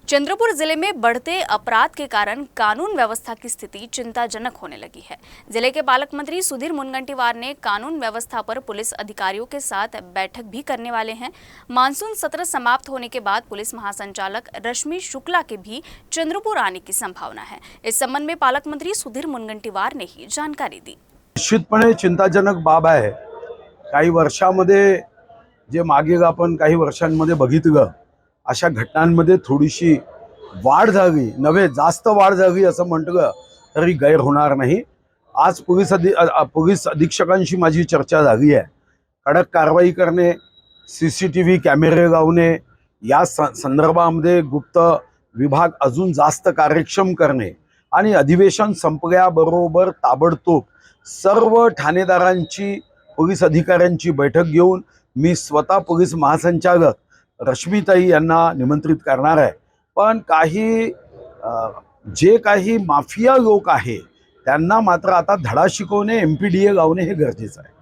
चंद्रपुर जिले में बढ़ते अपराध के कारण कानून व्यवस्था की स्थिति चिंताजनक होने लगी है। जिले के पालक मंत्री सुधीर मुनगंटीवार ने कानून व्यवस्था पर पुलिस अधिकारियों के साथ बैठक भी करने वाले हैं। मानसून सत्र समाप्त होने के बाद पुलिस महासंचालक रश्मि शुक्ला के भी चंद्रपुर आने की संभावना है। इस संबंध में पालक मंत्री सुधीर मुनगंटीवार ने ही जानकारी दी। निश्चितपणे चिंताजनक बाब आहे। काही वर्षांमध्ये जे मागे आपण काही वर्षांमध्ये बघितलं अशा घटनांमध्ये थोडीशी वाढ झाली, नव्हे जास्त वाढ झाली असं म्हटलं तरी गैर होणार नाही। आज पोलीस अधीक्षकांशी माझी चर्चा झाली आहे। कडक कारवाई करणे, सीसीटीव्ही कॅमेरे लावणे, या संदर्भामध्ये गुप्त विभाग अजून जास्त कार्यक्षम करणे आणि अधिवेशन संपल्याबरोबर ताबडतोब सर्व ठाणेदारांची, पोलीस अधिकाऱ्यांची बैठक घेऊन मी स्वतः पोलीस महासंचालक रश्मिताई यांना निमंत्रित करणार आहे। पण जे काही माफिया लोक आहे त्यांना मात्र आता धडा शिकवणे, MPDA लावणे हे गरजेचं आहे।